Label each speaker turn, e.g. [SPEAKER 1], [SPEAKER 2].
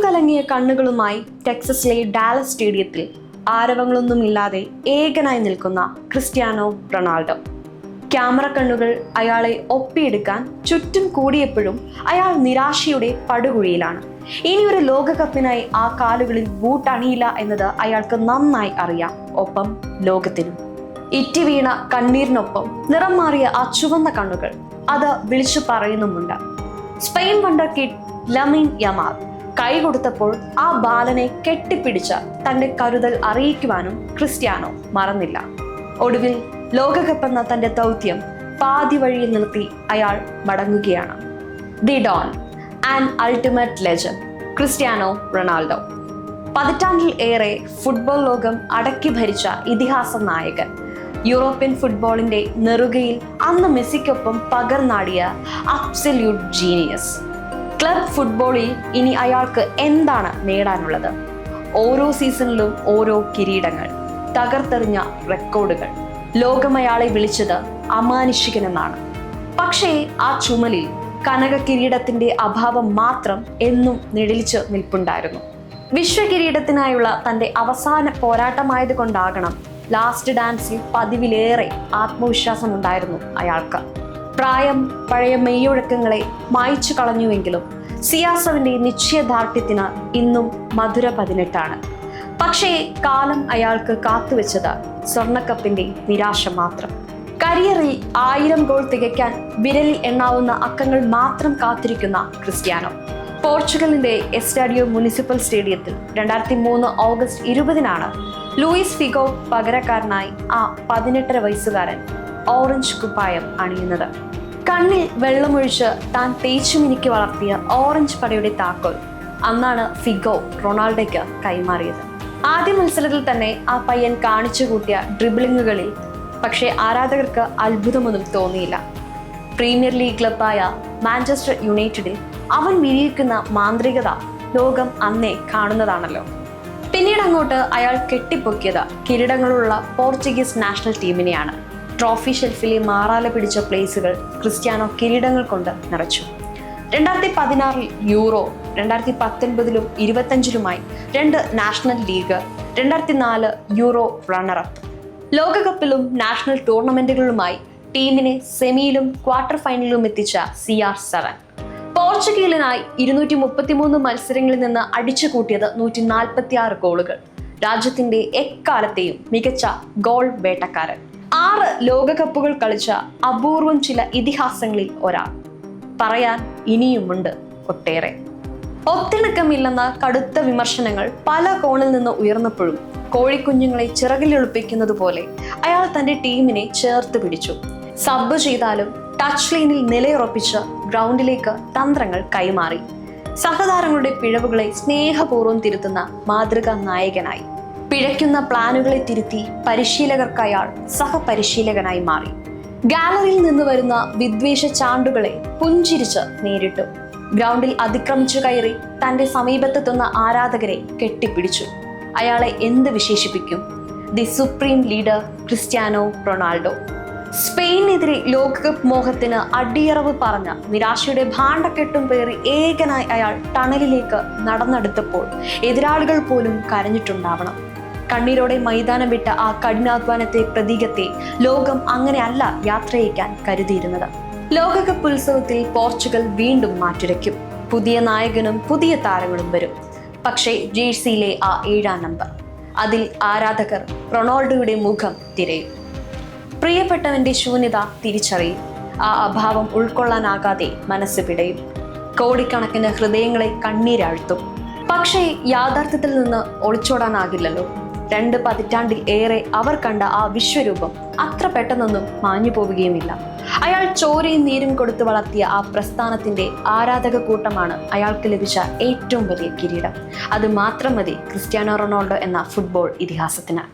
[SPEAKER 1] കലങ്ങിയ കണ്ണുകളുമായി ടെക്സസിലെ ഡാലസ് സ്റ്റേഡിയത്തിൽ ആരവങ്ങളൊന്നുമില്ലാതെ ഏകനായി നിൽക്കുന്ന ക്രിസ്ത്യാനോ റൊണാൾഡോ. ക്യാമറ കണ്ണുകൾ അയാളെ ഒപ്പിയെടുക്കാൻ ചുറ്റും കൂടിയപ്പോഴും അയാൾ നിരാശയുടെ പടുകുഴിയിലാണ്. ഇനിയൊരു ലോകകപ്പിനായി ആ കാലുകളിൽ ബൂട്ടണിയില്ല എന്നത് അയാൾക്ക് നന്നായി അറിയാം. ഒപ്പം ലോകത്തിനും. ഇറ്റി വീണ കണ്ണീരിനൊപ്പം നിറം മാറിയ ആ ചുവന്ന കണ്ണുകൾ അത് വിളിച്ചു പറയുന്നുമുണ്ട്. Spain wonder kid Lamine Yamal കൈ കൊടുത്തപ്പോൾ ആ ബാലനെ കെട്ടിപ്പിടിച്ച തന്റെ കരുതൽ അറിയിക്കുവാനും ക്രിസ്ത്യാനോ മറന്നില്ല. ഒടുവിൽ ലോകകപ്പ് എന്ന തന്റെ ദൗത്യം പാതി വഴിയിൽ നിർത്തി അയാൾ മടങ്ങുകയാണ്. The don and ultimate legend Cristiano Ronaldo. പതിറ്റാണ്ടിൽ ഏറെ ഫുട്ബോൾ ലോകം അടക്കി ഭരിച്ച ഇതിഹാസ നായകൻ. യൂറോപ്യൻ ഫുട്ബോളിന്റെ നെറുകയിൽ അന്ന് മെസ്സിക്കൊപ്പം പകർന്നാടിയ അബ്സല്യൂട്ട് ജീനിയസ്. ക്ലബ് ഫുട്ബോളിൽ ഇനി അയാൾക്ക് എന്താണ് നേടാനുള്ളത്? ഓരോ സീസണിലും ഓരോ കിരീടങ്ങൾ, തകർത്തെറിഞ്ഞ റെക്കോർഡുകൾ. ലോകം അയാളെ വിളിച്ചത് അമാനുഷികനെന്നാണ്. പക്ഷേ ആ ചുമലിൽ കനക കിരീടത്തിന്റെ അഭാവം മാത്രം എന്നും നിഴലിച്ച് നിൽപ്പുണ്ടായിരുന്നു. വിശ്വകിരീടത്തിനായുള്ള തന്റെ അവസാന പോരാട്ടമായത് കൊണ്ടാകണം ലാസ്റ്റ് ഡാൻസിൽ പതിവിലേറെ ആത്മവിശ്വാസമുണ്ടായിരുന്നു അയാൾക്ക്. പ്രായം പഴയ മെയ്യൊഴക്കങ്ങളെ മായ്ച്ചു കളഞ്ഞുവെങ്കിലും സിയാസവിന്റെ നിശ്ചയദാർഢ്യത്തിന് ഇന്നും മധുര 18. പക്ഷേ കാലം അയാൾക്ക് കാത്തുവെച്ചത് സ്വർണ്ണക്കപ്പിന്റെ നിരാശ മാത്രം. കരിയറിൽ 1000 ഗോൾ തികയ്ക്കാൻ വിരലിൽ എണ്ണാവുന്ന അക്കങ്ങൾ മാത്രം കാത്തിരിക്കുന്ന ക്രിസ്ത്യാനോ. പോർച്ചുഗലിന്റെ എസ്റ്റാഡിയോ മുനിസിപ്പൽ സ്റ്റേഡിയത്തിൽ 2003 ഓഗസ്റ്റ് 20 ലൂയിസ് ഫിഗോ പകരക്കാരനായി ആ 18 വയസ്സുകാരൻ ഓറഞ്ച് കുപ്പായം അണിയുന്നത്. കണ്ണിൽ വെള്ളമൊഴിച്ച് താൻ തേച്ചു മിനുക്കി വളർത്തിയ ഓറഞ്ച് പടയുടെ താക്കോൽ അന്നാണ് ഫിഗോ റൊണാൾഡോയ്ക്ക് കൈമാറിയത്. ആദ്യ മത്സരത്തിൽ തന്നെ ആ പയ്യൻ കാണിച്ചു കൂട്ടിയ ഡ്രിബിളിങ്ങുകളിൽ പക്ഷേ ആരാധകർക്ക് അത്ഭുതമൊന്നും തോന്നിയില്ല. പ്രീമിയർ ലീഗ് ക്ലബായ മാഞ്ചസ്റ്റർ യുണൈറ്റഡിൽ അവൻ വിരിയിക്കുന്ന മാന്ത്രികത ലോകം അന്നേ കാണുന്നതാണല്ലോ. പിന്നീട് അങ്ങോട്ട് അയാൾ കെട്ടിപ്പൊക്കിയത് കിരീടങ്ങളുള്ള പോർച്ചുഗീസ് നാഷണൽ ടീമിനെയാണ്. ട്രോഫി ഷെൽഫിലെ മാറാല പിടിച്ച പ്ലേസുകൾ ക്രിസ്ത്യാനോ കിരീടങ്ങൾ കൊണ്ട് നിറച്ചു. 2016 Euro, 2019 25 2 national league, 2004 Euro runner up. ലോകകപ്പിലും നാഷണൽ ടൂർണമെന്റുകളുമായി ടീമിനെ സെമിയിലും ക്വാർട്ടർ ഫൈനലിലും എത്തിച്ച CR7. പോർച്ചുഗലിനായി 233 മത്സരങ്ങളിൽ നിന്ന് അടിച്ചു കൂട്ടിയത് 146 ഗോളുകൾ. രാജ്യത്തിന്റെ എക്കാലത്തെയും മികച്ച ഗോൾ വേട്ടക്കാരൻ. 6 ലോകകപ്പുകൾ കളിച്ച അപൂർവം ചില ഇതിഹാസങ്ങളിൽ ഒരാൾ. പറയാൻ ഇനിയുമുണ്ട് ഒട്ടേറെ. ഒത്തിണക്കമില്ലെന്ന കടുത്ത വിമർശനങ്ങൾ പല കോണിൽ നിന്ന് ഉയർന്നപ്പോഴും കോഴിക്കുഞ്ഞുങ്ങളെ ചിറകിലൊളിപ്പിക്കുന്നത് പോലെ അയാൾ തന്റെ ടീമിനെ ചേർത്ത് പിടിച്ചു. സബ് ചെയ്താലും ടച്ച് ലൈനിൽ നിലയുറപ്പിച്ച് ഗ്രൗണ്ടിലേക്ക് തന്ത്രങ്ങൾ കൈമാറി. സഹതാരങ്ങളുടെ പിഴവുകളെ സ്നേഹപൂർവ്വം തിരുത്തുന്ന മാതൃകാ നായകനായി. പിഴയ്ക്കുന്ന പ്ലാനുകളെ തിരുത്തി പരിശീലകർക്ക് അയാൾ സഹപരിശീലകനായി മാറി. ഗാലറിയിൽ നിന്ന് വരുന്ന വിദ്വേഷ ചാണ്ടുകളെ പുഞ്ചിരിച്ച് നേരിട്ടു. ഗ്രൗണ്ടിൽ അതിക്രമിച്ചു കയറി തന്റെ സമീപത്തെത്തുന്ന ആരാധകരെ കെട്ടിപ്പിടിച്ചു. അയാളെ എന്ത് വിശേഷിപ്പിക്കും? The supreme leader Cristiano Ronaldo. സ്പെയിനെതിരെ ലോകകപ്പ് മോഹത്തിന് അടിയറവ് പറഞ്ഞ നിരാശയുടെ ഭാണ്ഡക്കെട്ടും പേറി ഏകനായി അയാൾ ടണലിലേക്ക് നടന്നെടുത്തപ്പോൾ എതിരാളികൾ പോലും കരഞ്ഞിട്ടുണ്ടാവണം. കണ്ണീരോടെ മൈതാനം വിട്ട ആ കഠിനാധ്വാനത്തെ പ്രതീകത്തെ ലോകം അങ്ങനെയല്ല യാത്രയക്കാൻ കരുതിയിരുന്നത്. ലോകകപ്പ് ഉത്സവത്തിൽ പോർച്ചുഗൽ വീണ്ടും മാറ്റുരയ്ക്കും. പുതിയ നായകനും പുതിയ താരങ്ങളും വരും. പക്ഷേ ജേഴ്സിയിലെ ആ 7-ാം നമ്പർ, അതിൽ ആരാധകർ റൊണാൾഡോയുടെ മുഖം തിരയും. പ്രിയപ്പെട്ടവന്റെ ശൂന്യത തിരിച്ചറിയും. ആ അഭാവം ഉൾക്കൊള്ളാനാകാതെ മനസ്സ് പിടയും. കോടിക്കണക്കിന് ഹൃദയങ്ങളെ കണ്ണീരാഴ്ത്തും. പക്ഷേ യാഥാർത്ഥ്യത്തിൽ നിന്ന് ഒളിച്ചോടാനാകില്ലല്ലോ. 2 പതിറ്റാണ്ടിൽ ഏറെ അവർ കണ്ട ആ വിശ്വരൂപം അത്ര പെട്ടെന്നൊന്നും മാഞ്ഞു പോവുകയുമില്ല. അയാൾ ചോരയും നീരും കൊടുത്തു വളർത്തിയ ആ പ്രസ്ഥാനത്തിന്റെ ആരാധക കൂട്ടമാണ് അയാൾക്ക് ലഭിച്ച ഏറ്റവും വലിയ കിരീടം. അത് മാത്രം മതി ക്രിസ്ത്യാനോ റൊണാൾഡോ എന്ന ഫുട്ബോൾ ഇതിഹാസത്തിന്.